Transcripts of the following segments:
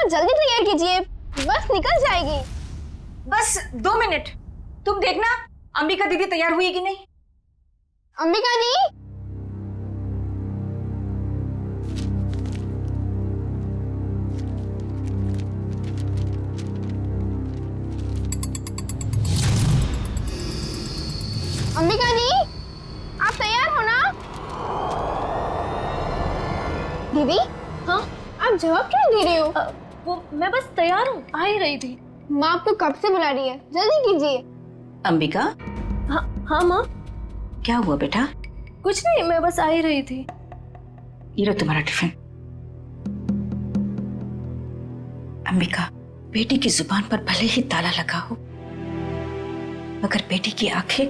जल्दी तैयार कीजिए, बस निकल जाएगी। बस 2 मिनट, तुम देखना अंबिका दीदी तैयार हुई कि नहीं। अंबिका दी, अंबिका दी, आप तैयार हो ना? दीदी, हाँ आप जवाब क्यों दे रहे हो? वो मैं बस तैयार हूँ, आ ही रही थी। माँ आपको कब से बुला रही है, जल्दी कीजिए। अंबिका, हाँ माँ। क्या हुआ बेटा? कुछ नहीं, मैं बस आ ही रही थी। ये लो तुम्हारा टिफिन। अंबिका, बेटी की जुबान पर भले ही ताला लगा हो, मगर बेटी की आंखें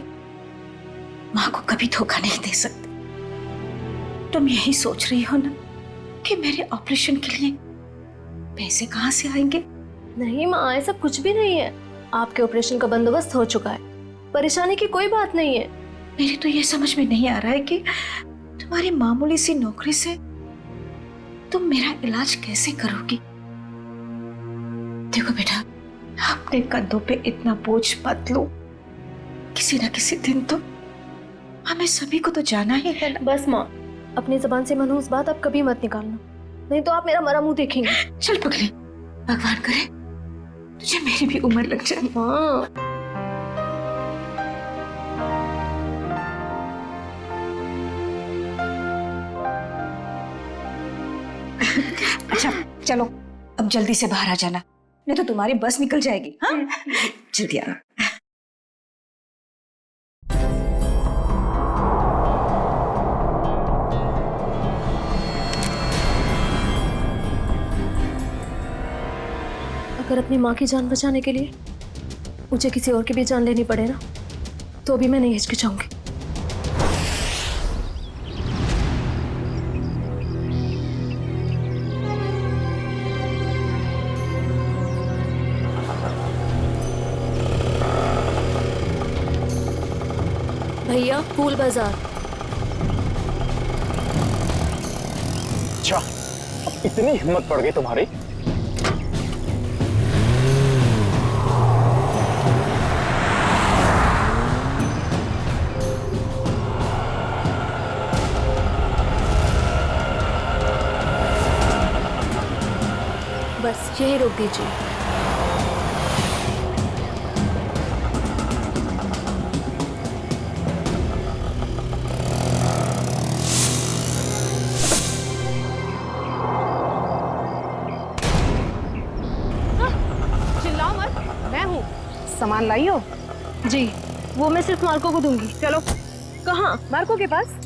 माँ को कभी धोखा नहीं दे सकती। तुम यही सोच रही हो ना कि मेरे ऑपरेशन के लिए पैसे कहाँ से आएंगे? नहीं माँ, ऐसा कुछ भी नहीं है। आपके ऑपरेशन का बंदोबस्त हो चुका है, परेशानी की कोई बात नहीं है। मेरे तो ये समझ में नहीं आ रहा है कि तुम्हारी मामूली सी नौकरी से तुम मेरा इलाज कैसे करोगी। देखो बेटा, अपने कंधों पे इतना बोझ मत लो। किसी ना किसी दिन तो हमें सभी को तो जाना ही है ना। बस माँ, अपनी जबान से मनहूस बात आप कभी मत निकालना, नहीं तो आप मेरा मरा मुंह देखेंगे। चल पगली, भगवान करे तुझे मेरी भी उम्र लग जाए। हाँ। अच्छा चलो, अब जल्दी से बाहर आ जाना, नहीं तो तुम्हारी बस निकल जाएगी। हाँ जल्दी आना। अगर अपनी माँ की जान बचाने के लिए मुझे किसी और की भी जान लेनी पड़े ना, तो भी मैं नहीं हिचकिचाऊंगी। भैया, फूल बाजार। अच्छा, अब इतनी हिम्मत पड़ गई तुम्हारी? बस यही रोक दीजिए। चिल्लाओ मत, मैं हूँ। सामान लाई हो? जी, वो मैं सिर्फ मार्को को दूंगी। चलो। कहाँ? मार्को के पास।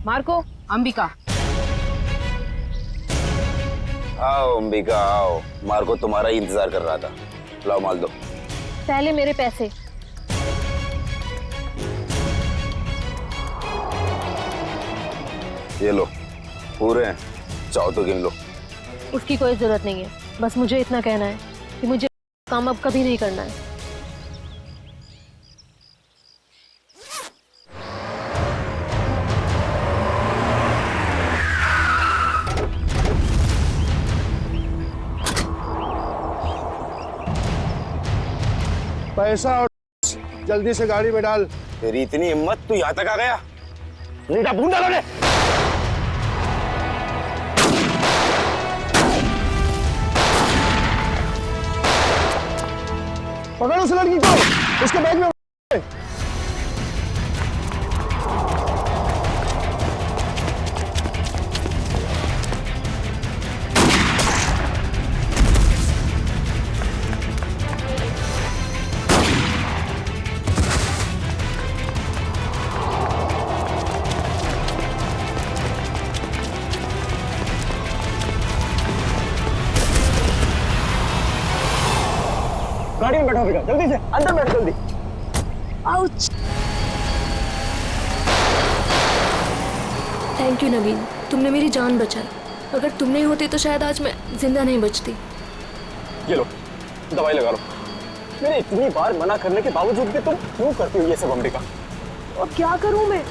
मार्को, अंबिका। आओ अंबिका आओ, मार्को तुम्हारा ही इंतजार कर रहा था। लाओ माल दो। पहले मेरे पैसे। ये लो, पूरे हैं, चाहो तो गिन लो। उसकी कोई जरूरत नहीं है, बस मुझे इतना कहना है कि मुझे काम अब कभी नहीं करना है। पैसा और जल्दी से गाड़ी में डाल। तेरी इतनी हिम्मत, तू यहाँ तक आ गया? नीटा भून डालो ने। पकड़ उस लड़की को, उसके बैग में। गाड़ी में बैठो बेटा, जल्दी से अंदर बैठ जल्दी। आउच! थैंक यू नवीन, तुमने मेरी जान बचाई। अगर तुम नहीं होती तो शायद आज मैं जिंदा नहीं बचती। ये लो, दवाई लगा लो। मैंने इतनी बार मना करने के बावजूद भी तुम क्यों करती हो ये सब अंबिका? और क्या करूं मैं?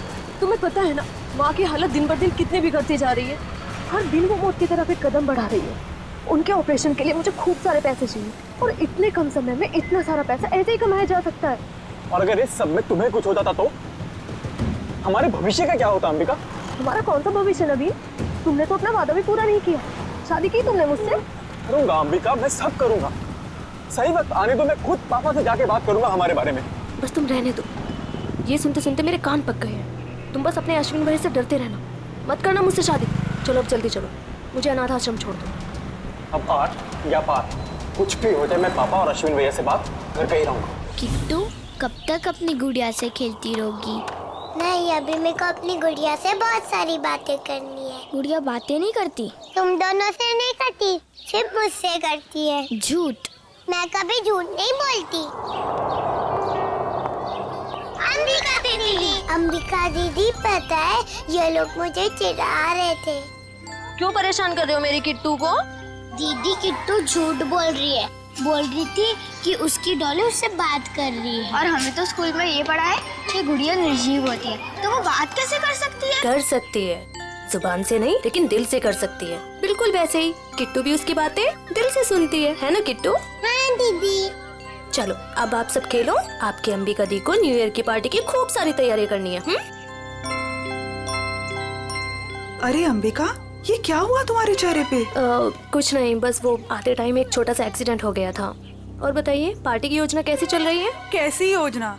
तुम्हें पता है ना, माँ की हालत दिन ब दिन कितनी बिगड़ती जा रही है। हर दिन वो मौत की तरफ एक कदम बढ़ा रही है। उनके ऑपरेशन के लिए मुझे खूब सारे पैसे चाहिए और इतने कम समय में इतना सारा पैसा ऐसे ही कमाया जा सकता है। और अगर इस सब में तुम्हें कुछ हो जाता तो हमारे भविष्य का क्या होता अंबिका? हमारा कौन सा भविष्य नवीन? तुमने तो अपना वादा भी पूरा नहीं किया। शादी की तुमने मुझसे? करूंगा अंबिका, मैं सब करूंगा। सही वक्त आने दो, मैं खुद पापा से जाके बात करूंगा हमारे बारे में। बस तुम रहने दो। ये सुनते सुनते मेरे कान पक गए हैं। तुम बस अपने अश्विन भाई से डरते रहना, मत करना मुझसे शादी। चलो अब जल्दी चलो, मुझे अनाथ आश्रम छोड़ दो। अब आर या पार कुछ भी हो जाए, मैं पापा और अश्विन भैया से बात करके ही रहूंगा। किट्टू कब तक अपनी गुड़िया से खेलती रहोगी? नहीं, अभी मेरे को अपनी गुड़िया से बहुत सारी बातें करनी है। गुड़िया बातें नहीं करती? तुम दोनों से नहीं करती, सिर्फ मुझसे करती है। झूठ। मैं कभी झूठ नहीं बोलती। अंबिका दीदी पता है, ये लोग मुझे चिढ़ा रहे थे। क्यों परेशान कर रहे हो मेरी किट्टू को? दीदी किट्टू झूठ बोल रही है। बोल रही थी कि उसकी डॉली उससे बात कर रही है। और हमें तो स्कूल में ये पढ़ा है कि गुड़िया निर्जीव होती है, तो वो बात कैसे कर सकती है? कर सकती है, जुबान से नहीं लेकिन दिल से कर सकती है। बिल्कुल वैसे ही किट्टू भी उसकी बातें दिल से सुनती है ना किट्टू? हाँ दीदी। चलो अब आप सब खेलो। आपकी अंबिका दी को न्यू ईयर की पार्टी की खूब सारी तैयारी करनी है। अरे अंबिका, ये क्या हुआ तुम्हारे चेहरे पे? कुछ नहीं, बस वो आते टाइम एक छोटा सा एक्सीडेंट हो गया था। और बताइए पार्टी की योजना कैसी चल रही है? कैसी योजना?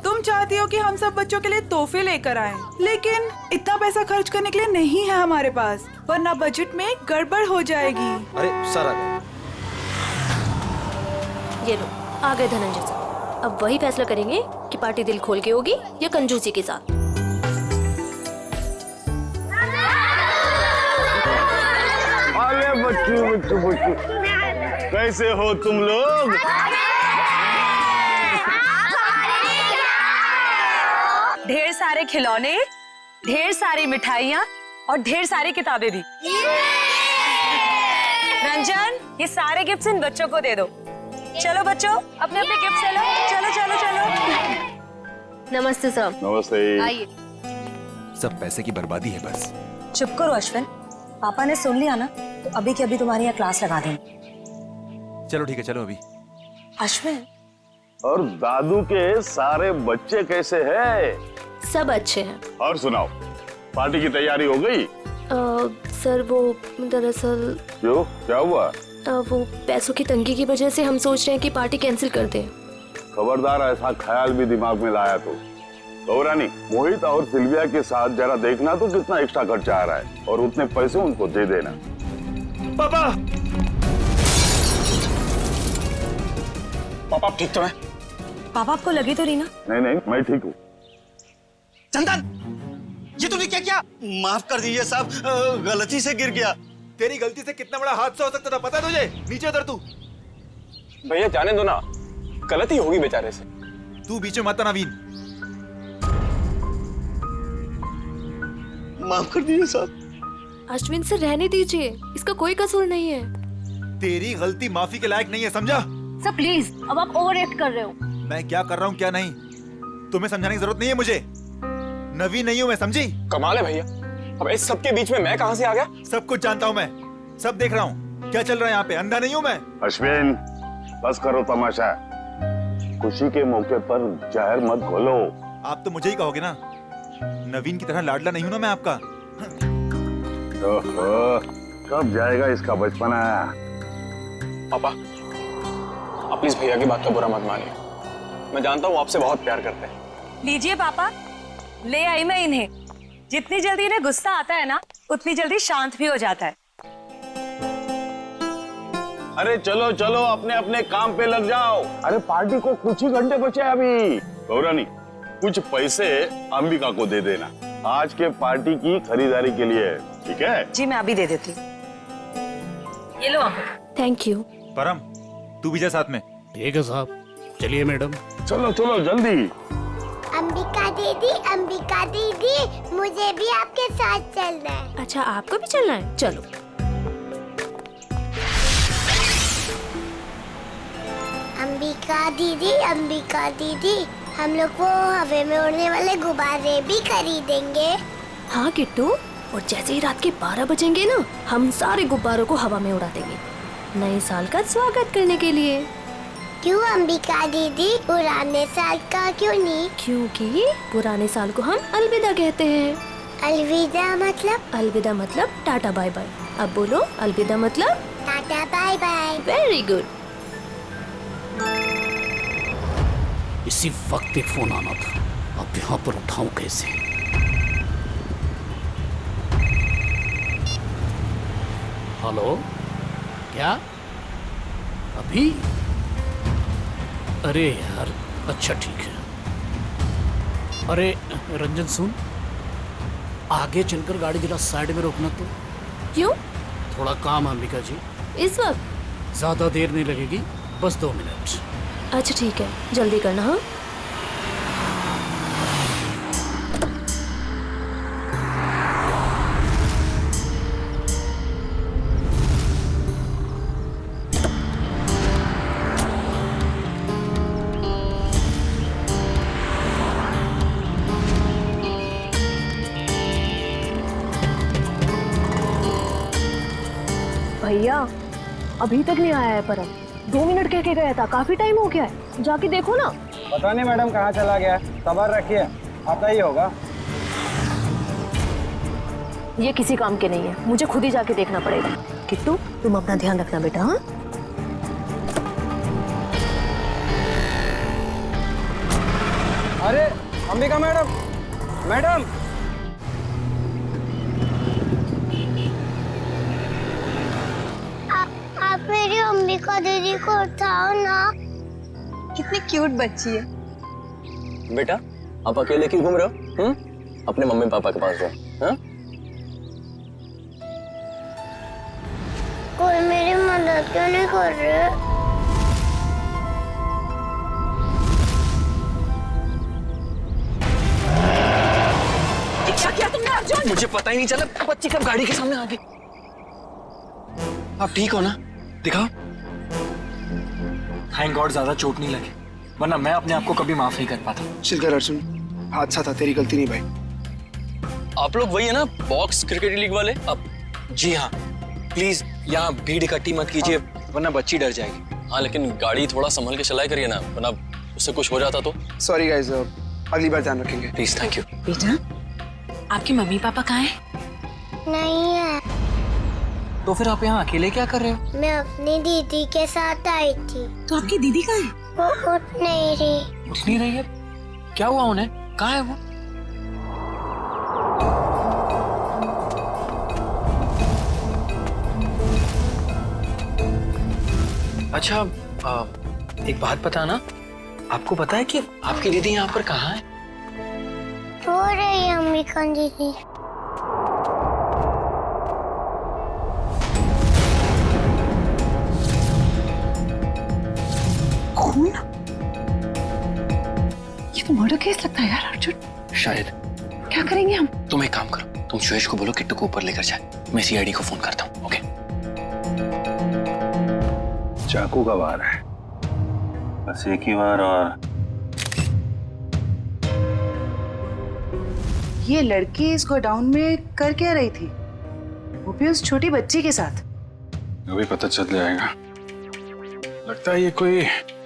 तुम चाहती हो कि हम सब बच्चों के लिए तोहफे लेकर आएं, लेकिन इतना पैसा खर्च करने के लिए नहीं है हमारे पास, वरना बजट में गड़बड़ हो जाएगी। अरे सर आ गए। ये लो आ गए धनंजय सर। अब वही फैसला करेंगे कि पार्टी दिल खोल के होगी या कंजूसी के साथ। अरे बच्चू बच्चू बच्चू, कैसे हो तुम लोग? ढेर सारे खिलौने, ढेर सारी मिठाइयाँ और ढेर सारी किताबें भी। रंजन, ये सारे गिफ्ट्स इन बच्चों को दे दो। चलो बच्चों, अपने अपने गिफ्ट ले लो। चलो चलो चलो। नमस्ते सर। नमस्ते। आइए। सब पैसे की बर्बादी है बस। चुप करो अश्विन, पापा ने सुन लिया ना तो अभी के अभी तुम्हारी यहाँ क्लास लगा देंगे। चलो ठीक है, चलो अभी। अश्विन, और दादू के सारे बच्चे कैसे हैं? सब अच्छे हैं। और सुनाओ, पार्टी की तैयारी हो गई? सर वो दरअसल क्यों, क्या हुआ? वो पैसों की तंगी की वजह से हम सोच रहे हैं कि पार्टी कैंसिल कर दें। खबरदार ऐसा ख्याल भी दिमाग में लाया तो गौरानी, मोहित और सिल्विया के साथ जरा देखना तो कितना एक्स्ट्रा खर्चा आ रहा है, और उतने पैसे उनको दे देना। पापा पापा आप ठीक तो हैं? पापा आपको लगी तो रही ना? नहीं नहीं, मैं ठीक हूँ। चंदन, ये तूने क्या किया? माफ कर दीजिए साहब, गलती से गिर गया। तेरी गलती से कितना बड़ा हादसा हो सकता था पता है तुझे? नीचे उतर तू। भैया जाने दो ना, गलती होगी बेचारे से। तू बीच में मत आना नवीन। माफ कर दीजिए साहब। अश्विन से रहने दीजिए, इसका कोई कसूर नहीं है। तेरी गलती माफी के लायक नहीं है, समझा? सर प्लीज, अब आप ओवर एक्ट कर रहे हो। मैं क्या कर रहा हूँ क्या नहीं, तुम्हें समझाने की जरूरत नहीं है मुझे। नवीन नहीं हूँ मैं, समझी? कमाल है भैया, अब इस सबके बीच में मैं कहां से आ गया? सब कुछ जानता हूँ मैं, सब देख रहा हूँ क्या चल रहा है यहाँ पे। अंधा नहीं हूँ मैं। अश्विन, बस करो तमाशा। खुशी के मौके पर जहर मत घोलो। आप तो मुझे ही कहोगे ना, नवीन की तरह लाडला नहीं हूँ ना मैं आपका। ओहो, कब जाएगा इसका बचपना? पापा आप प्लीज भैया की बात का बुरा मत मानिए, मैं जानता हूँ आपसे बहुत प्यार करते हैं। लीजिए पापा, ले आई मैं इन्हें। जितनी जल्दी इन्हें गुस्सा आता है ना, उतनी जल्दी शांत भी हो जाता है। अरे चलो चलो, अपने अपने काम पे लग जाओ। अरे पार्टी को कुछ ही घंटे बचे अभी। गौरानी, कुछ पैसे अंबिका को दे देना आज के पार्टी की खरीदारी के लिए, ठीक है? जी मैं अभी दे देती हूँ। ये लो थैंक यू। परम, तू भी जा साथ में। ठीक है साहब, चलिए मैडम। चलो चलो जल्दी। अंबिका दीदी, मुझे भी आपके साथ चलना है। अच्छा आपको भी चलना है, चलो। अंबिका दीदी, हम लोग वो हवा में उड़ने वाले गुब्बारे भी खरीदेंगे। हाँ किट्टू, और जैसे ही रात के 12 बजेंगे ना, हम सारे गुब्बारों को हवा में उड़ा देंगे, नए साल का स्वागत करने के लिए। क्यों अंबिका दीदी, पुराने साल का क्यों नहीं? क्योंकि पुराने साल को हम अलविदा कहते हैं। अलविदा मतलब? अलविदा मतलब टाटा बाय बाय। अब बोलो अलविदा मतलब tata bye bye. Very good. इसी वक्त एक फोन आना था, अब यहाँ पर उठाऊं कैसे? हेलो, क्या अभी? अरे यार, अच्छा ठीक है। अरे रंजन सुन, आगे चलकर गाड़ी जरा साइड में रोकना तो। क्यों? थोड़ा काम है अंबिका जी। इस वक्त? ज्यादा देर नहीं लगेगी, बस 2 मिनट। अच्छा ठीक है, जल्दी करना। हाँ भैया, अभी तक नहीं आया है परम। 2 मिनट कह के गया था, काफी टाइम हो गया है, जाके देखो ना। पता नहीं मैडम कहाँ चला गया, सब्र रखिए, आता ही होगा। ये किसी काम के नहीं है, मुझे खुद ही जाके देखना पड़ेगा। किट्टू, तुम अपना ध्यान रखना बेटा। हाँ अरे अंबिका मैडम, मैडम आप मेरी अंबिका दीदी को उठाओ ना। कितनी क्यूट बच्ची है। बेटा, आप अकेले क्यों घूम रहे हो? अपने मम्मी पापा के पास रहो। हाँ? कोई मेरी मदद क्यों नहीं कर रहे? क्या किया तुमने अर्जुन? मुझे पता ही नहीं चला, बच्ची कब गाड़ी के सामने आ गई। आप ठीक हो ना? दिखाओ। थैंक गॉड ज्यादा चोट नहीं लगी, वरना मैं अपने आप को कभी माफ नहीं कर पाता। चिल कर अर्जुन, हादसा था, तेरी गलती नहीं भाई। आप लोग वही है ना, बॉक्स क्रिकेट लीग वाले? अब जी हाँ, प्लीज यहाँ भीड़ इकट्ठी मत कीजिए, वरना बच्ची डर जाएगी। हाँ, लेकिन गाड़ी थोड़ा संभल के चलाया करिए ना, वरना उससे कुछ हो जाता तो। सॉरी गाइस, अगली बार ध्यान रखेंगे। Please, thank you. बेटा, आपके मम्मी पापा कहाँ हैं? नहीं है। तो फिर आप यहाँ अकेले क्या कर रहे हो? मैं अपनी दीदी के साथ आई थी। तो आपकी दीदी कहाँ है? वो उठ नहीं रही। उठ नहीं रही है? क्या हुआ उन्हें? कहाँ है वो? अच्छा, एक बात बताना, आपको पता है कि आपकी दीदी यहाँ पर कहाँ है? रो रही है अंबिका दीदी। खून? ये तो मर्डर केस लगता है यार अर्जुन। शायद। क्या करेंगे हम? तुम एक काम करो, तुम सुयश को बोलो किट्टू को ऊपर लेकर जाए, मैं सीआईडी को फोन करता हूँ। ओके? चाकू का वार है, बस एक ही बार। और ये लड़की इस गोडाउन में कर क्या रही थी, वो भी उस छोटी बच्ची के साथ? अभी पता चल जाएगा। लगता है ये कोई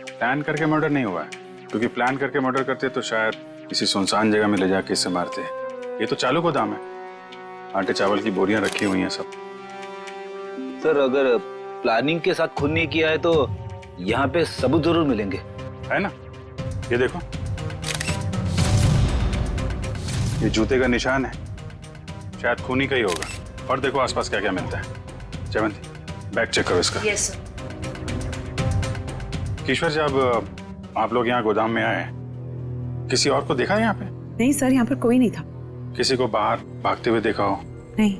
प्लान करके मर्डर नहीं हुआ है, क्योंकि प्लान करके मर्डर करते तो शायद किसी सुनसान जगह में ले जाके इसे मारते। ये तो चालू गोदाम है, आटे चावल की बोरियां रखी हुई हैं सब। सर, अगर प्लानिंग के साथ खून नहीं किया है तो यहाँ पे सबूत जरूर मिलेंगे, है ना? ये देखो, ये जूते का निशान है, शायद खूनी का ही होगा। और देखो आसपास क्या क्या मिलता है। जयवंती, बैग चेक करो इसका। Yes sir. ईश्वर, जब आप लोग यहाँ गोदाम में आए, किसी और को देखा यहाँ पे? नहीं सर, यहाँ पर कोई नहीं था। किसी को बाहर भागते हुए देखा हो? नहीं।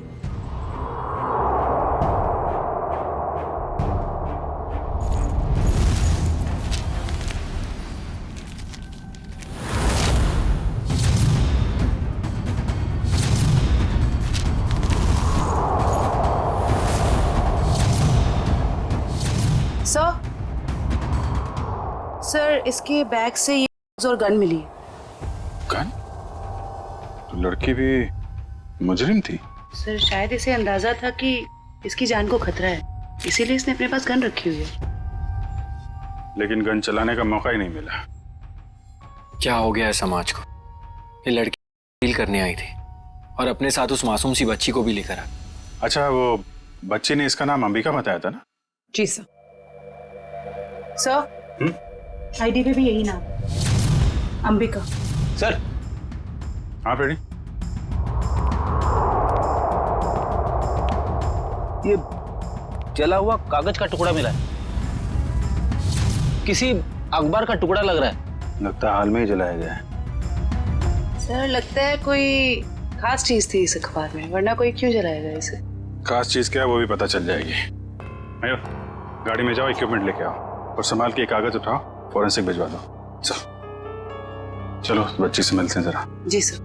सर, इसके बैग से ये और गन मिली। गन? तो लड़की भी मुजरिम थी? सर शायद इसे अंदाजा था कि इसकी जान को खतरा है, इसीलिए इसने अपने पास गन रखी हुई है। लेकिन गन चलाने का मौका ही नहीं मिला। क्या हो गया है समाज को? ये लड़की डील करने आई थी और अपने साथ उस मासूम सी बच्ची को भी लेकर आ। अच्छा, वो बच्ची ने इसका नाम अंबिका बताया था ना? जी सर। सर आईडी पे भी यही नाम, अंबिका। सर आप रेडी? ये जला हुआ कागज का टुकड़ा मिला है, किसी अखबार का टुकड़ा लग रहा है। लगता है हाल में ही जलाया गया है। सर लगता है कोई खास चीज थी इस अखबार में, वरना कोई क्यों जलाएगा इसे। खास चीज क्या है वो भी पता चल जाएगी। आयो, गाड़ी में जाओ, इक्विपमेंट लेके आओ और संभाल के कागज उठाओ, फॉरेंसिक भिजवा दो। चलो बच्ची से मिलते हैं जरा। जी सर।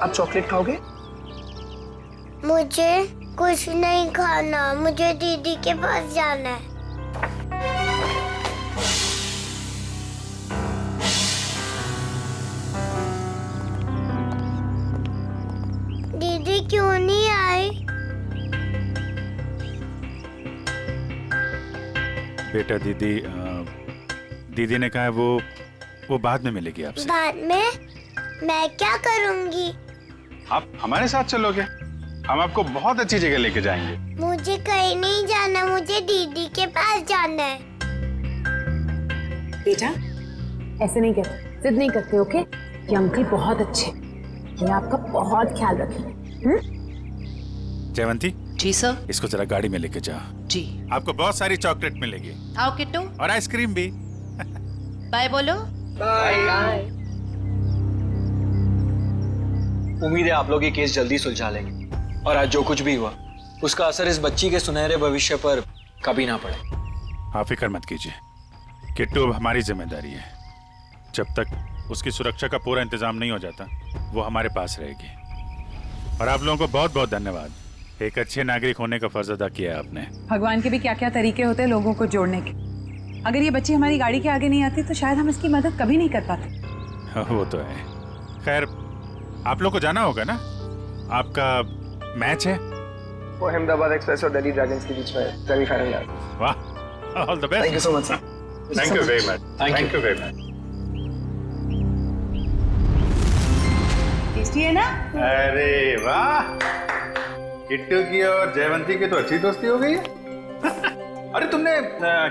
आप चॉकलेट खाओगे? मुझे कुछ नहीं खाना, मुझे दीदी के पास जाना है। दीदी क्यों नहीं आई? बेटा दीदी ने कहा है वो बाद में मिलेगी आपसे। बाद में? मैं क्या करूंगी? आप हमारे साथ चलोगे, हम आपको बहुत अच्छी जगह लेके जाएंगे। मुझे कहीं नहीं जाना, मुझे दीदी के पास जाना है। बेटा ऐसे नहीं कहते, जिद नहीं करते, ओके? ये अंकल बहुत अच्छे, ये आपका बहुत ख्याल रखेंगे। जयवंती। जी सर। इसको जरा गाड़ी में लेके जाओ। जी। आपको बहुत सारी चॉकलेट मिलेगी। आओ किट्टू। और आइसक्रीम भी। बाय बोलो। बाय। उम्मीद है आप लोग ये केस जल्दी सुलझा लेंगे और आज जो कुछ भी हुआ उसका असर इस बच्ची के सुनहरे भविष्य पर कभी ना पड़े। आप फिक्र मत कीजिए, किट्टू अब हमारी जिम्मेदारी है। जब तक उसकी सुरक्षा का पूरा इंतजाम नहीं हो जाता वो हमारे पास रहेगी। और आप लोगों को बहुत बहुत धन्यवाद, एक अच्छे नागरिक होने का फर्ज अदा किया आपने। भगवान के भी क्या क्या तरीके होते हैं लोगों को जोड़ने के। अगर ये बच्ची हमारी गाड़ी के आगे नहीं आती तो शायद हम इसकी मदद कभी नहीं कर पाते। वो तो है। खैर आप लोग को जाना होगा ना, आपका मैच है। वो अहमदाबाद एक्सप्रेस और दिल्ली ड्रैगन्स के बीच में सेमीफाइनल है। वाह, all the best. Thank you so much sir. Thank you very much. Thank you very much. Tasty है ना? अरे वाह, किट्टू की और जयवंती की तो अच्छी दोस्ती हो गई है। अरे तुमने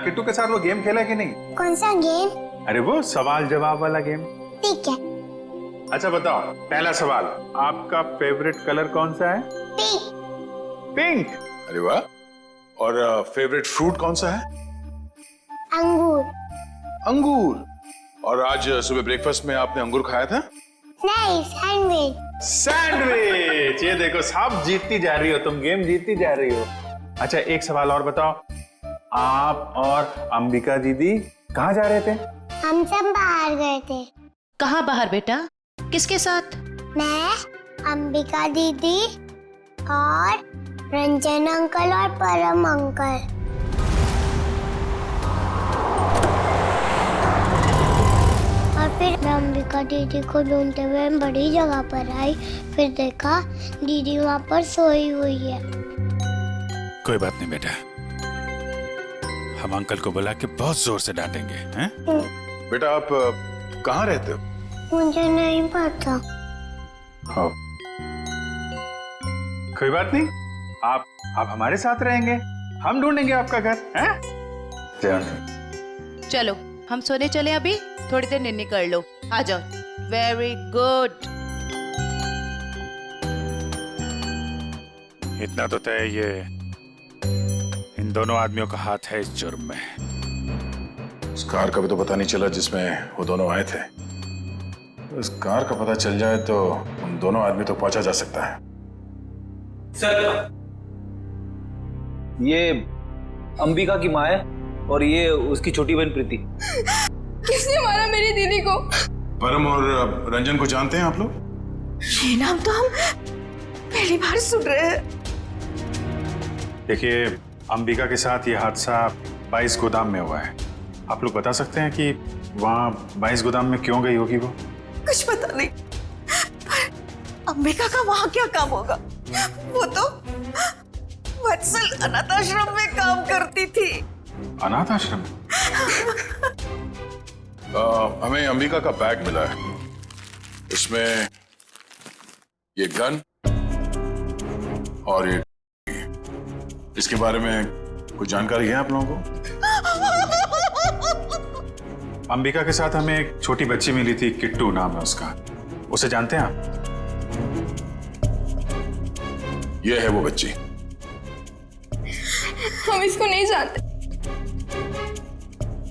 किट्टू के साथ वो गेम खेला कि नहीं? कौन सा गेम? अरे वो सवाल जवाब वाला गेम। ठीक है। अच्छा बताओ, पहला सवाल, आपका फेवरेट कलर कौन सा है? पिंक। पिंक। अरे वाह। और फेवरेट फ्रूट कौन सा है? अंगूर। अंगूर। और आज सुबह ब्रेकफास्ट में आपने अंगूर खाया था? नहीं, सैंडविच। सैंडविच। ये देखो, सब जीतती जा रही हो तुम, गेम जीतती जा रही हो। अच्छा एक सवाल और बताओ, आप और अंबिका दीदी कहाँ जा रहे थे? हम सब बाहर गए थे। कहाँ बाहर बेटा? किसके साथ? मैं, अंबिका दीदी और रंजन अंकल और परम अंकल। और फिर मैं अंबिका दीदी को ढूंढते हुए बड़ी जगह पर आई, फिर देखा दीदी वहाँ पर सोई हुई है। कोई बात नहीं बेटा, हम अंकल को बुला के बहुत जोर से डांटेंगे। हैं? बेटा आप कहाँ रहते हो? मुझे नहीं पता। हाँ। कोई बात नहीं, आप हमारे साथ रहेंगे, हम ढूंढेंगे आपका घर। हैं? चलो हम सोने चले, अभी थोड़ी देर निन्नी कर लो, आ जाओ। Very good. इतना तो तय, ये इन दोनों आदमियों का हाथ है इस जुर्म में। उस कार का भी तो पता नहीं चला जिसमें वो दोनों आए थे। उस कार का पता चल जाए तो उन दोनों आदमी तो पहुंचा जा सकता है। सर ये अंबिका की माँ है और ये उसकी छोटी बहन प्रीति। किसने मारा मेरी दीदी को? परम और रंजन को जानते हैं आप लोग? ये नाम तो हम पहली बार सुन रहे हैं। देखिए, अंबिका के साथ ये हादसा 22 गोदाम में हुआ है। आप लोग बता सकते हैं कि वहाँ 22 गोदाम में क्यों गई होगी वो? कुछ पता नहीं, पर अंबिका का वहां क्या काम होगा? वो तो वत्सल अनाथ आश्रम में काम करती थी। अनाथ आश्रम? हमें अंबिका का बैग मिला है, इसमें ये गन और ये, इसके बारे में कुछ जानकारी है आप लोगों को? अंबिका के साथ हमें एक छोटी बच्ची मिली थी, किट्टू नाम है उसका, उसे जानते हैं आप? ये है वो बच्ची। हम इसको नहीं जानते।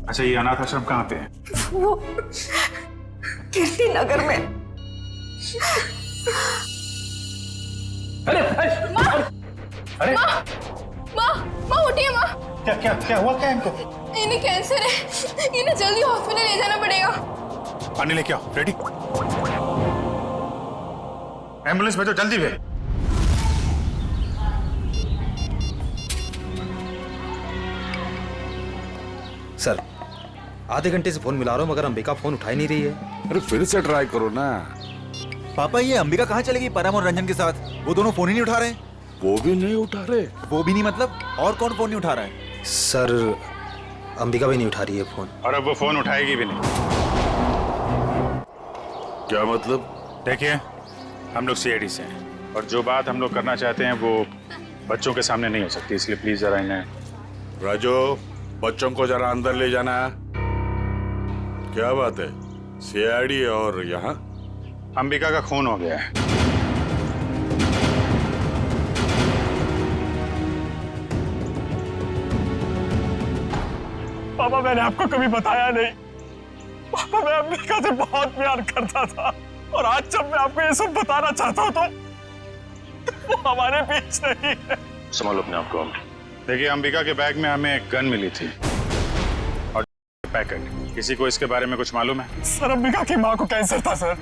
अच्छा, ये अनाथ आश्रम कहाँ पे है? वो कीर्ति नगर में। अरे अरे माँ उठिए माँ। क्या हुआ क्या इनको? इन्हें कैंसर है, इन्हें जल्दी हॉस्पिटल ले जाना पड़ेगा। पानी लेके आओ। रेडी? एम्बुलेंस भेजो जल्दी भेज। सर, आधे घंटे से फोन मिला रहा हूँ मगर अंबिका फोन उठा ही नहीं रही है। अरे फिर से ट्राई करो ना। पापा, ये अंबिका कहाँ चलेगी परम और रंजन के साथ? वो दोनों फोन ही नहीं उठा रहे। वो भी नहीं उठा रहे? वो भी नहीं मतलब? और कौन फोन नहीं उठा रहा है? सर, अंबिका भी नहीं उठा रही है फोन। और अब वो फोन उठाएगी भी नहीं। क्या मतलब? देखिए, हम लोग सीआईडी से हैं और जो बात हम लोग करना चाहते हैं वो बच्चों के सामने नहीं हो सकती, इसलिए प्लीज जरा इन्हें। राजू, बच्चों को जरा अंदर ले जाना। क्या बात है? सीआईडी और यहाँ? अंबिका का खून हो गया है। पापा, मैंने आपको कभी बताया नहीं। पापा, मैं अंबिका से बहुत प्यार करता था और आज जब मैं आपको ये सब बताना चाहता हूँ तो वो हमारे बीच नहीं है। संभालो अपने आप को। देखिए, अंबिका के बैग में हमें एक गन मिली थी और पैकेट। किसी को इसके बारे में कुछ मालूम है? सर, अंबिका की माँ को कैंसर था सर।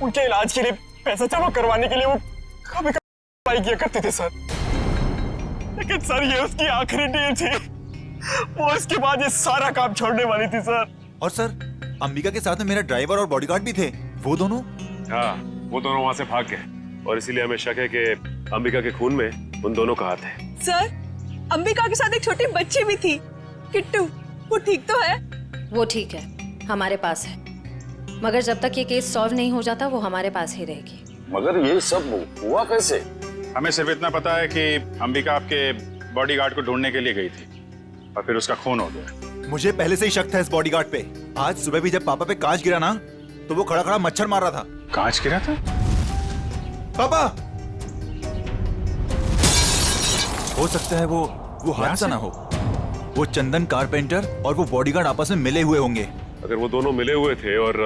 उनके इलाज के लिए पैसा जमा करवाने के लिए वो कभी कभी किया करते थे सर। लेकिन सर, ये उसकी आखिरी डील थी। वो इसके बाद ये सारा काम छोड़ने वाली थी सर। और सर, अंबिका के साथ में मेरा ड्राइवर और बॉडीगार्ड भी थे। वो दोनों? हाँ, वो दोनों वहाँ से भाग गए और इसीलिए हमें शक है कि अंबिका के खून में उन दोनों का हाथ है। सर, अंबिका के साथ एक छोटी बच्ची भी थी, किट्टू। वो ठीक तो है? वो ठीक है, हमारे पास है। मगर जब तक ये केस सॉल्व नहीं हो जाता वो हमारे पास ही रहेगी। मगर ये सब हुआ कैसे? हमें सिर्फ इतना पता है कि अंबिका आपके बॉडीगार्ड को ढूंढने के लिए गई थी और फिर उसका खून हो गया। मुझे पहले से ही शक था इस बॉडीगार्ड पे। आज सुबह भी जब पापा पे कांच गिरा ना, तो वो खड़ा खड़ा मच्छर मार रहा था। कांच गिरा था? पापा, हो सकता है वो हादसा ना हो। वो चंदन कारपेंटर और वो बॉडीगार्ड आपस में मिले हुए होंगे। अगर वो दोनों मिले हुए थे और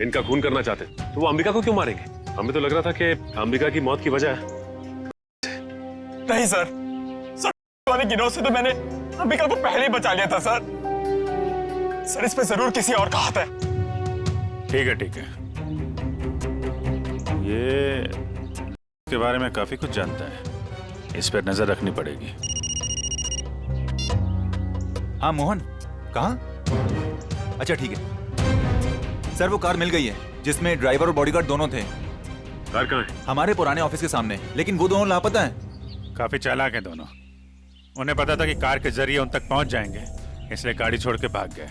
इनका खून करना चाहते तो वो अंबिका को क्यों मारेंगे? हमें तो लग रहा था कि अंबिका की मौत की वजह नहीं सर, वाले गिरोह से तो मैंने अंबिका को पहले ही बचा लिया था सर। सर, इस पे जरूर किसी और का हाथ है। ठीक है, ठीक है। ये के बारे में काफी कुछ जानता है, इस पर नजर रखनी पड़ेगी। हाँ मोहन, कहाँ? अच्छा ठीक है सर, वो कार मिल गई है जिसमें ड्राइवर और बॉडीगार्ड दोनों थे। कार कहाँ है? हमारे पुराने ऑफिस के सामने, लेकिन वो दोनों लापता हैं। काफी चालाक हैं दोनों। उन्हें पता था कि कार के जरिए उन तक पहुंच जाएंगे, इसलिए गाड़ी छोड़ के भाग गए।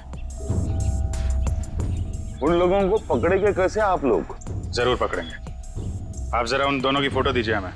उन लोगों को पकड़ेंगे कैसे आप लोग? जरूर पकड़ेंगे। आप जरा उन दोनों की फोटो दीजिए हमें।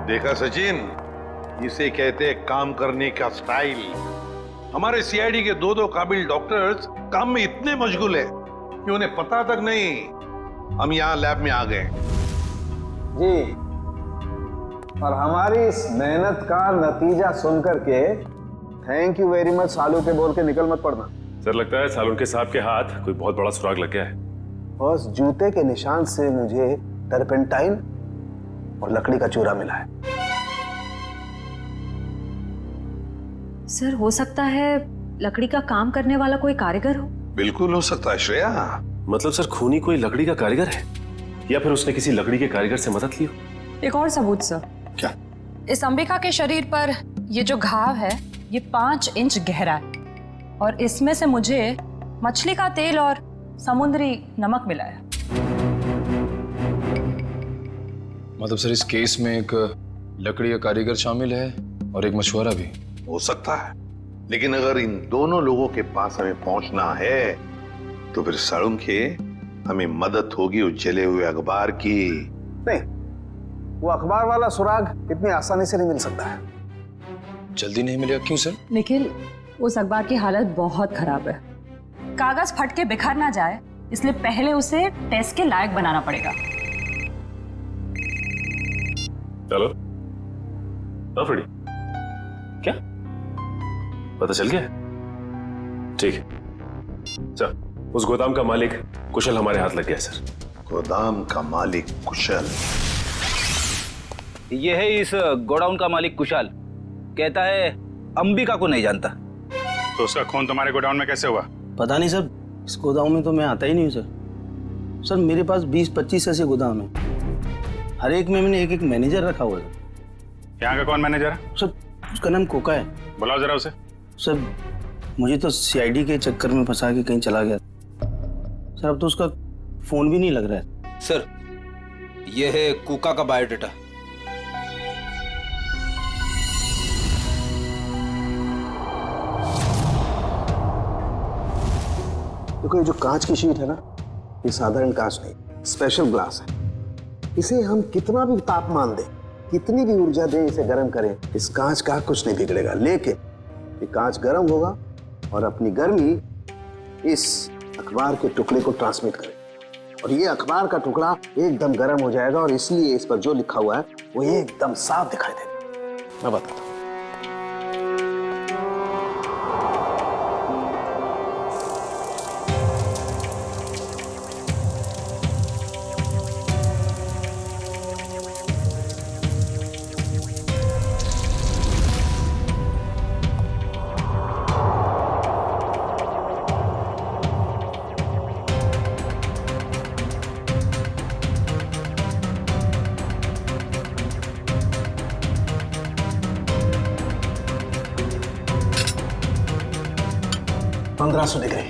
देखा सचिन, इसे कहते हैं काम करने का स्टाइल। हमारे सीआईडी के दो काबिल डॉक्टर्स काम में इतने मशगूल है कि उन्हें पता तक नहीं हम यहाँ लैब में आ गए। जी, और हमारी इस मेहनत का नतीजा सुनकर के थैंक यू वेरी मच सालू के बोल के निकल मत पड़ना। सर लगता है सालुंके साहब के हाथ कोई बहुत बड़ा सुराग लग गया है। बस जूते के निशान से मुझे टर्पेंटाइन और लकड़ी का चूरा मिला है। सर हो सकता है लकड़ी का काम करने वाला कोई कारीगर हो। बिल्कुल हो सकता है श्रेया। मतलब सर खूनी कोई लकड़ी का कारीगर है या फिर उसने किसी लकड़ी के कारीगर से मदद ली हो? एक और सबूत सर। क्या? इस अंबिका के शरीर पर ये जो घाव है ये 5 इंच गहरा है और इसमें से मुझे मछली का तेल और समुद्री नमक मिला है। मतलब सर इस केस में एक लकड़ी का कारीगर शामिल है और एक मछुआरा भी हो सकता है, लेकिन अगर इन दोनों लोगों के पास हमें पहुंचना है तो फिर सालुंखे हमें मदद होगी उस जले हुए अखबार की। नहीं, वो अखबार वाला सुराग इतनी आसानी से नहीं मिल सकता है। जल्दी नहीं मिलेगा? क्यों सर? निखिल, उस अखबार की हालत बहुत खराब है। कागज फट के बिखर ना जाए इसलिए पहले उसे टेस्ट के लायक बनाना पड़ेगा। चलो। हाँ फ्रेडी, क्या पता चल गया? ठीक है सर, उस गोदाम का मालिक कुशल हमारे हाथ लग गया सर। गोदाम का मालिक कुशल? ये है इस गोडाउन का मालिक कुशल। कहता है अंबिका को नहीं जानता। तो उसका खून तुम्हारे गोडाउन में कैसे हुआ? पता नहीं सर, इस गोदाम में तो मैं आता ही नहीं हूँ सर। सर मेरे पास 20-25 ऐसे गोदाम है, हर एक में मैंने एक मैनेजर रखा हुआ है। यहाँ का कौन मैनेजर है? सर उसका नाम कोका है। बुलाओ जरा उसे। सर मुझे तो सीआईडी के चक्कर में फंसा के कहीं चला गया सर, अब तो उसका फोन भी नहीं लग रहा है। सर ये है कोका का बायोडाटा। देखो ये जो कांच की शीट है ना, ये साधारण कांच नहीं, स्पेशल ग्लास है। इसे हम कितना भी तापमान दें, कितनी भी ऊर्जा दें, इसे गर्म करें, इस कांच का कुछ नहीं बिगड़ेगा। लेकिन ये कांच गर्म होगा और अपनी गर्मी इस अखबार के टुकड़े को ट्रांसमिट करेगा और ये अखबार का टुकड़ा एकदम गर्म हो जाएगा और इसलिए इस पर जो लिखा हुआ है वो एकदम साफ दिखाई देगा। मैं बताता हूँ। डिग्री।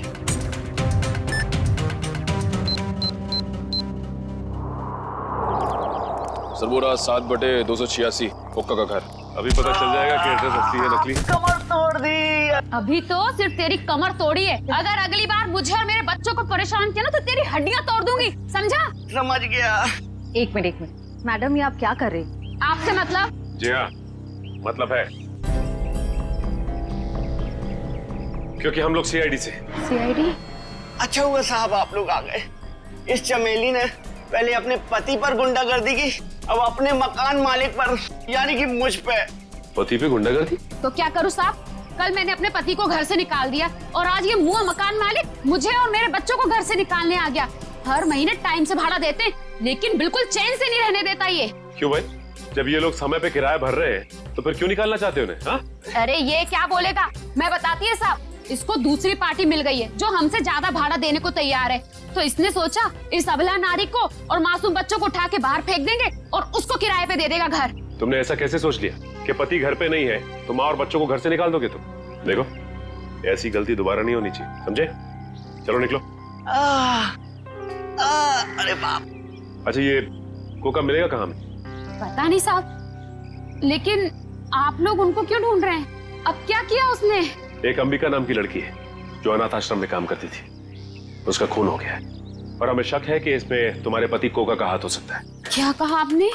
सर वो रहा 7/286 कोका का घर। अभी पता चल जाएगा कि एड्रेस असली है नकली। कमर तोड़ दी। अभी तो सिर्फ तेरी कमर तोड़ी है, अगर अगली बार मुझे और मेरे बच्चों को परेशान किया ना तो तेरी हड्डियां तोड़ दूंगी, समझा? समझ गया। एक मिनट मैडम, ये आप क्या कर रही? आपसे मतलब? जी हाँ, मतलब है, क्योंकि हम लोग सीआईडी से। सीआईडी? अच्छा हुआ साहब आप लोग आ गए। इस चमेली ने पहले अपने पति पर गुंडागर्दी की, अब अपने मकान मालिक पर, यानी कि मुझ पे। पति पे गुंडागर्दी? तो क्या करूं साहब? कल मैंने अपने पति को घर से निकाल दिया और आज ये मुंह मकान मालिक मुझे और मेरे बच्चों को घर से निकालने आ गया। हर महीने टाइम से भाड़ा देते लेकिन बिल्कुल चैन से नहीं रहने देता ये। क्यों भाई? जब ये लोग समय पे किराया भर रहे हैं तो फिर क्यों निकालना चाहते हो उन्हें? हाँ? अरे ये क्या बोलेगा, मैं बताती है साहब, इसको दूसरी पार्टी मिल गई है जो हमसे ज्यादा भाड़ा देने को तैयार है, तो इसने सोचा इस अबला नारी को और मासूम बच्चों को उठा के बाहर फेंक देंगे और उसको किराए पे दे देगा घर। तुमने ऐसा कैसे सोच लिया कि पति घर पे नहीं है तो माँ और बच्चों को घर से निकाल दोगे तुम? देखो ऐसी गलती दोबारा नहीं होनी चाहिए, समझे? चलो निकलो। अरे बाप। अच्छा ये कोका मिलेगा कहाँ में? पता नहीं साहब, लेकिन आप लोग उनको क्यों ढूंढ रहे हैं? अब क्या किया उसने? एक अंबिका नाम की लड़की है जो अनाथ आश्रम में काम करती थी, उसका खून हो गया है और हमें शक है कि इसमें तुम्हारे पति कोका का हाथ हो सकता है। क्या कहा आपने?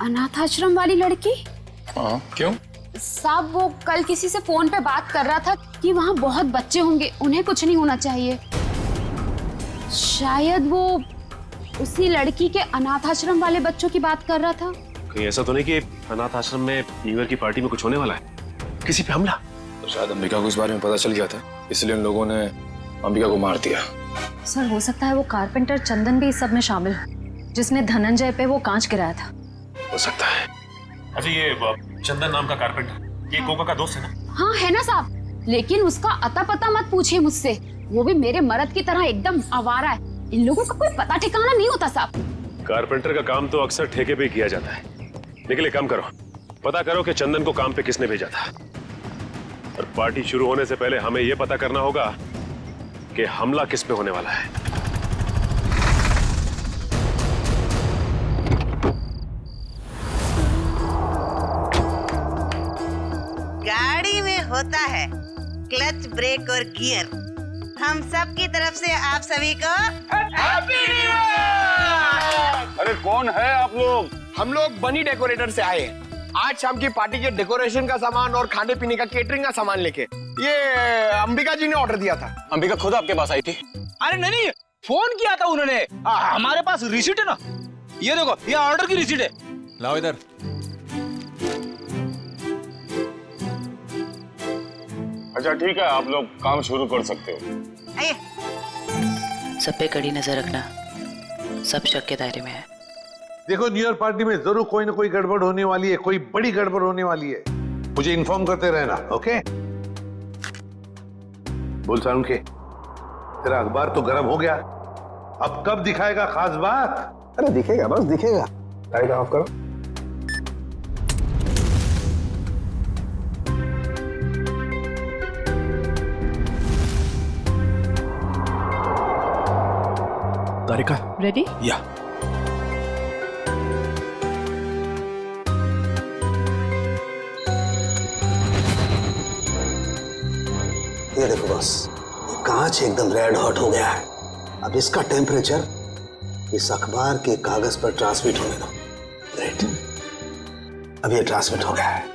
अनाथ आश्रम वाली लड़की? हाँ, क्यों? साहब वो कल किसी से फोन पे बात कर रहा था कि वहाँ बहुत बच्चे होंगे, उन्हें कुछ नहीं होना चाहिए। शायद वो उसी लड़की के अनाथ आश्रम वाले बच्चों की बात कर रहा था। कहीं ऐसा तो नहीं कि अनाथ आश्रम में न्यू ईयर की पार्टी में कुछ होने वाला है, किसी पे हमला? शायद अंबिका को इस बारे में पता चल गया था, इसलिए उन लोगों ने अंबिका को मार दिया। सर हो सकता है वो कारपेंटर चंदन भी इस सब में शामिल हो, जिसने धनंजय पे वो कांच गिराया था। हो सकता है। अच्छा ये चंदन नाम का कारपेंटर ये कोका का दोस्त है ना? हाँ है ना साहब, लेकिन उसका अता पता मत पूछिए मुझसे, वो भी मेरे मर्द की तरह एकदम आवारा है। इन लोगों का कोई पता ठिकाना नहीं होता साहब। कारपेंटर का काम तो अक्सर ठेके पे किया जाता है, लेकिन एक काम करो, पता करो कि चंदन को काम पे किसने भेजा था। और पार्टी शुरू होने से पहले हमें यह पता करना होगा कि हमला किस पे होने वाला है। गाड़ी में होता है क्लच, ब्रेक और गियर। हम सब की तरफ से आप सभी को हैप्पी न्यू ईयर। अरे कौन है आप लोग? हम लोग बनी डेकोरेटर से आए हैं आज शाम की पार्टी के डेकोरेशन का सामान और खाने पीने का केटरिंग का सामान लेके। ये अंबिका जी ने ऑर्डर दिया था। अंबिका खुद आपके पास आई थी? अरे नहीं, फोन किया था उन्होंने। हमारे पास रिसीट है ना, ये देखो, ये ऑर्डर की रिसीट है। लाओ इधर। अच्छा ठीक है, आप लोग काम शुरू कर सकते हो। सब पे कड़ी नजर रखना, सब शक के दायरे में है। देखो न्यू ईयर पार्टी में जरूर कोई ना कोई गड़बड़ होने वाली है, कोई बड़ी गड़बड़ होने वाली है। मुझे इन्फॉर्म करते रहना, ओके? बोल सारुण के, तेरा अखबार तो गर्म हो गया, अब कब दिखाएगा खास बात? अरे दिखेगा, बस दिखेगा। लाइट ऑफ करो। तारिका रेडी? या ये देखो बस, ये कांच एकदम रेड हॉट हो गया है। अब इसका टेम्परेचर इस अखबार के कागज पर ट्रांसमिट होने दो। ग्रेट, अब ये ट्रांसमिट हो गया है।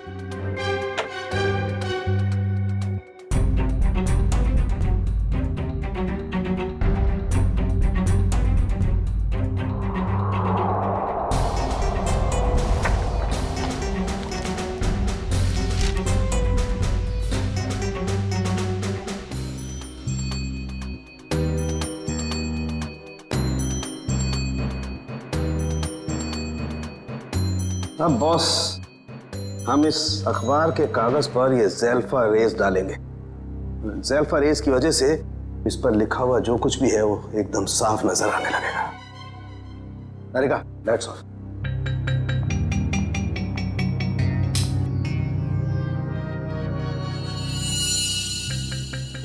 अब बॉस, हम इस अखबार के कागज पर ये ज़ेल्फा रेस डालेंगे। ज़ेल्फा रेस की वजह से इस पर लिखा हुआ जो कुछ भी है वो एकदम साफ नजर आने लगेगा। तारिका, लाइट्स ऑफ।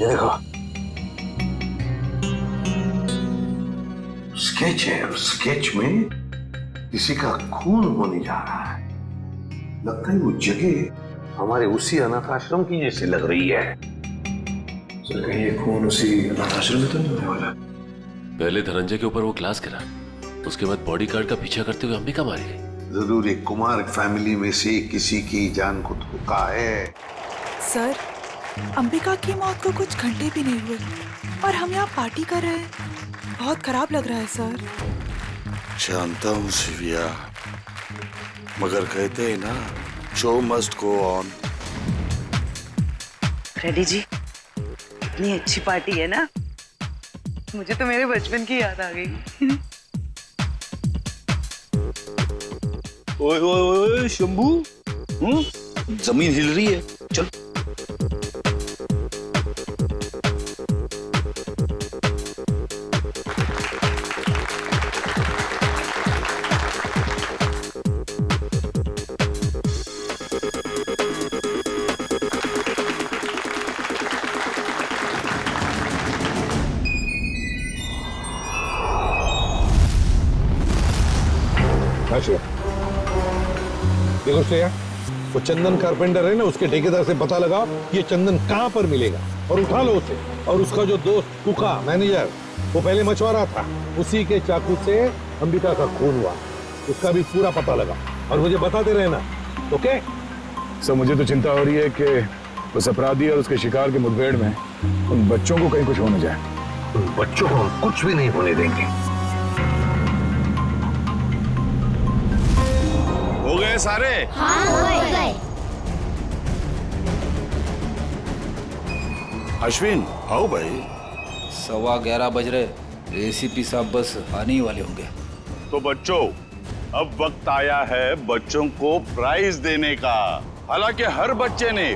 ये देखो, स्केच है, और स्केच में किसी का खून होने जा रहा है। लगता है वो जगह हमारे उसी अनाथ आश्रम की जैसी लग रही है। सर कहीं ये खून उसी अनाथ आश्रम में तो नहीं होने वाला? पहले धनंजय के ऊपर वो ग्लास गिरा, उसके बाद बॉडीगार्ड का पीछा करते हुए अंबिका मारी गई। जरूर एक कुमार फैमिली में से किसी की जान को धोखा है। सर, अंबिका की मौत को कुछ घंटे भी नहीं हुए और हम यहाँ पार्टी कर रहे हैं। बहुत खराब लग रहा है सर। जानता हूँ शिविया, मगर कहते हैं ना, show must go on. Ready जी, इतनी अच्छी पार्टी है ना, मुझे तो मेरे बचपन की याद आ गई। ओए ओए ओए शंभू, जमीन हिल रही है, चल। देखो श्रेया, वो चंदन कारपेंटर है ना, उसके ठेकेदार से पता लगाओ ये चंदन कहाँ पर मिलेगा और उठा लो उसे। और उसका जो दोस्त कुका मैनेजर, वो पहले मछुआरा था, उसी के चाकू से अंबिका का खून हुआ, उसका भी पूरा पता लगा और मुझे बताते रहना, ओके? सर मुझे तो चिंता हो रही है कि उस अपराधी और उसके शिकार के मुठभेड़ में उन बच्चों को कहीं कुछ हो न जाए। उन बच्चों को हम कुछ भी नहीं होने देंगे। हो गए सारे? हाँ, हो गए। अश्विन आओ भाई। 11:15 बज रहे, एसीपी साहब बस आने ही वाले होंगे। तो बच्चों, अब वक्त आया है बच्चों को प्राइज देने का। हालांकि हर बच्चे ने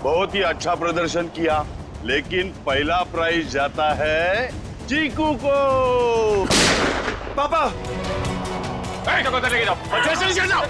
बहुत ही अच्छा प्रदर्शन किया, लेकिन पहला प्राइज जाता है चीकू को। पापा लेके जाओ,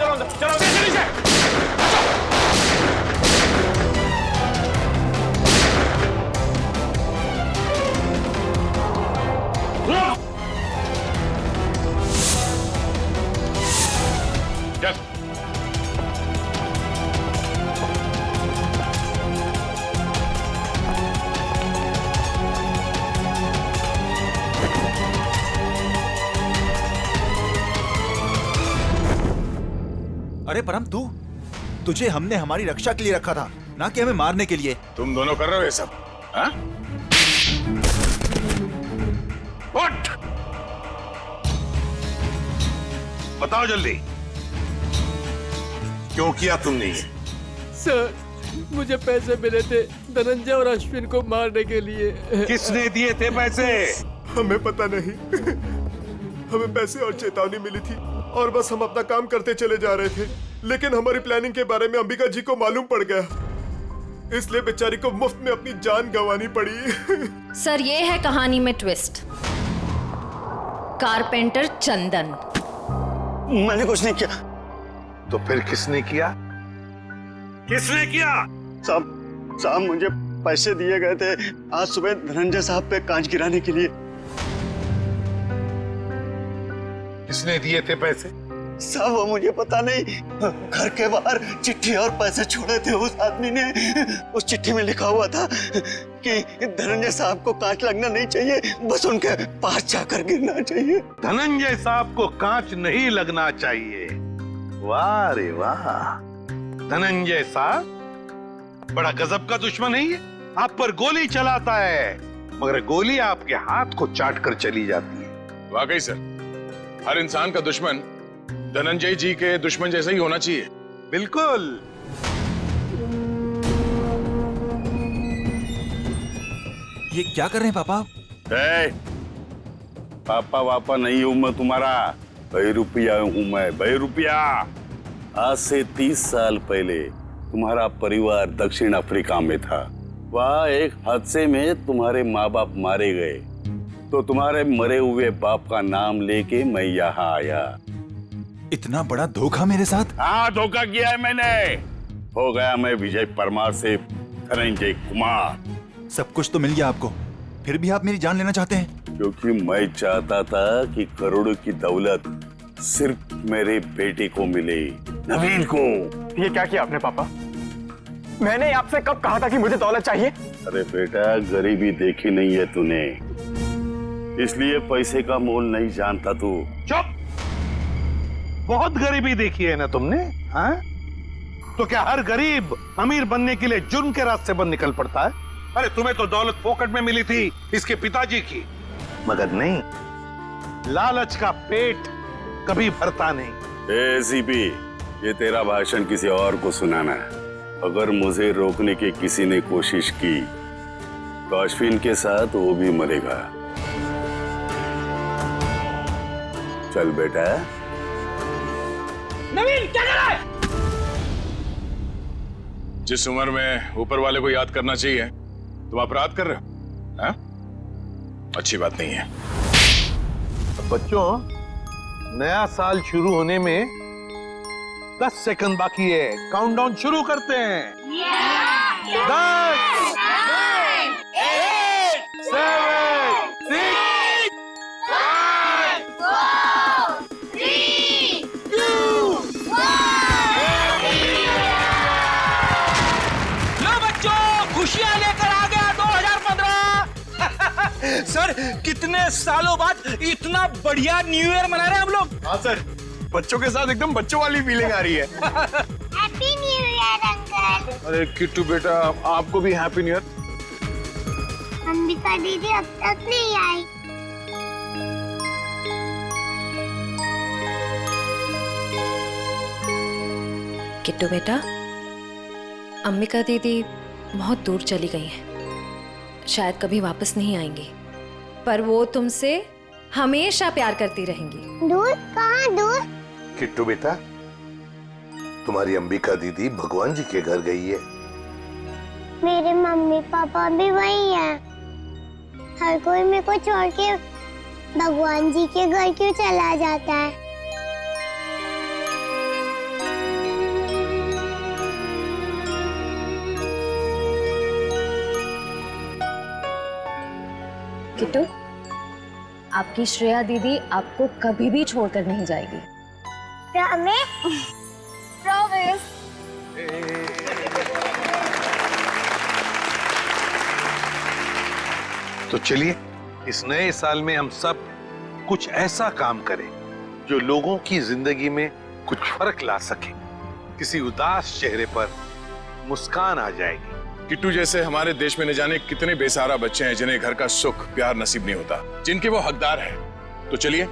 अरे परम, तुझे हमने हमारी रक्षा के लिए रखा था, ना कि हमें मारने के लिए। तुम दोनों कर रहे हो ये सब, हाँ? उठ! बताओ जल्दी, क्यों किया तुमने ये? सर, मुझे पैसे मिले थे धनंजय और अश्विन को मारने के लिए। किसने दिए थे पैसे? हमें पता नहीं। हमें पैसे और चेतावनी मिली थी और बस हम अपना काम करते चले जा रहे थे, लेकिन हमारी प्लानिंग के बारे में अंबिका जी को मालूम पड़ गया, इसलिए बेचारी को मुफ्त में अपनी जान गंवानी पड़ी। सर, ये है कहानी में ट्विस्ट। कारपेंटर चंदन। मैंने कुछ नहीं किया। तो फिर किसने किया? किसने किया? साहब मुझे पैसे दिए गए थे आज सुबह धनंजय साहब पे कांच गिराने के लिए। किसने दिए थे पैसे? साहब वो मुझे पता नहीं, घर के बाहर चिट्ठी और पैसे छोड़े थे उस आदमी ने। उस चिट्ठी में लिखा हुआ था कि धनंजय साहब को कांच लगना नहीं चाहिए, बस उनके पास जाकर गिरना चाहिए। धनंजय साहब को कांच नहीं लगना चाहिए। वाह रे वाह, धनंजय साहब बड़ा गजब का दुश्मन है ये। आप पर गोली चलाता है, मगर गोली आपके हाथ को चाट कर चली जाती है। वाकई सर, हर इंसान का दुश्मन धनंजय जी के दुश्मन जैसा ही होना चाहिए। बिल्कुल। ये क्या कर रहे हैं पापा? पापा वापा नहीं हूं मैं तुम्हारा, बहरूपिया हूं मैं, बहरूपिया। आज से 30 साल पहले तुम्हारा परिवार दक्षिण अफ्रीका में था। वहाँ एक हादसे में तुम्हारे माँ बाप मारे गए, तो तुम्हारे मरे हुए बाप का नाम लेके मैं यहाँ आया। इतना बड़ा धोखा मेरे साथ? हाँ, धोखा किया है मैंने। हो गया मैं विजय परमार से धनंजय कुमार। सब कुछ तो मिल गया आपको, फिर भी आप मेरी जान लेना चाहते हैं? क्योंकि मैं चाहता था कि करोड़ों की दौलत सिर्फ मेरे बेटे को मिले, नवीन को। ये क्या किया आपने पापा? मैंने आपसे कब कहा था कि मुझे दौलत चाहिए? अरे बेटा, गरीबी देखी नहीं है तूने, इसलिए पैसे का मोल नहीं जानता तू। चुप! बहुत गरीबी देखी है ना तुमने, हाँ? तो क्या हर गरीब अमीर बनने के लिए जुर्म के रास्ते पर निकल पड़ता है? अरे तुम्हें तो दौलत फोकट में मिली थी इसके पिताजी की, मगर नहीं, लालच का पेट कभी भरता नहीं। एसीपी, ये तेरा भाषण किसी और को सुनाना है। अगर मुझे रोकने की किसी ने कोशिश की तो अश्विन के साथ वो भी मरेगा। चल बेटा। नवीन, क्या कर रहा है? जिस उम्र में ऊपर वाले को याद करना चाहिए तुम अपराध कर रहे हो, हाँ? अच्छी बात नहीं है। बच्चों, नया साल शुरू होने में 10 सेकंड बाकी है। काउंटडाउन शुरू करते हैं। 10, 9, 8, 7, 6, 5, 4, 3, 2, 1। लो बच्चों, खुशियां लेकर आ गया 2015। सर, कितने सालों बाद इतना बढ़िया न्यू ईयर मना रहे हैं हम लोग। हाँ सर, बच्चों के साथ एकदम बच्चों वाली फीलिंग आ रही है। Happy new year uncle. अरे किट्टू बेटा, आपको भी हैप्पी न्यू ईयर। अंबिका दीदी अब तक नहीं आई। किट्टू बेटा, अंबिका दीदी बहुत दूर चली गई हैं। शायद कभी वापस नहीं आएंगी, पर वो तुमसे हमेशा प्यार करती रहेंगी। दूर? कहाँ दूर? किट्टू बेटा, तुम्हारी अंबिका दीदी भगवान जी के घर गई है। मेरे मम्मी पापा भी वही हैं। हर कोई मेरे को छोड़ के भगवान जी के घर क्यों चला जाता है? किट्टू, आपकी श्रेया दीदी आपको कभी भी छोड़कर नहीं जाएगी। प्रॉमिस? प्रॉमिस। तो चलिए इस नए साल में हम सब कुछ ऐसा काम करें जो लोगों की जिंदगी में कुछ फर्क ला सके। किसी उदास चेहरे पर मुस्कान आ जाएगी। किट्टू जैसे हमारे देश में न जाने कितने बेसहारा बच्चे हैं जिन्हें घर का सुख प्यार नसीब नहीं होता, जिनके वो हकदार हैं। तो चलिए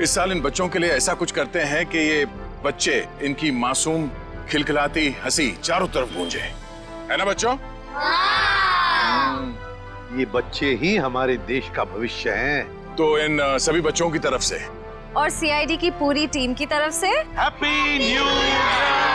इस साल इन बच्चों के लिए ऐसा कुछ करते हैं कि ये बच्चे, इनकी मासूम खिलखिलाती हंसी चारों तरफ गूंजे, है ना बच्चों? ये बच्चे ही हमारे देश का भविष्य हैं। तो इन सभी बच्चों की तरफ से और सीआईडी की पूरी टीम की तरफ से हैप्पी न्यू ईयर।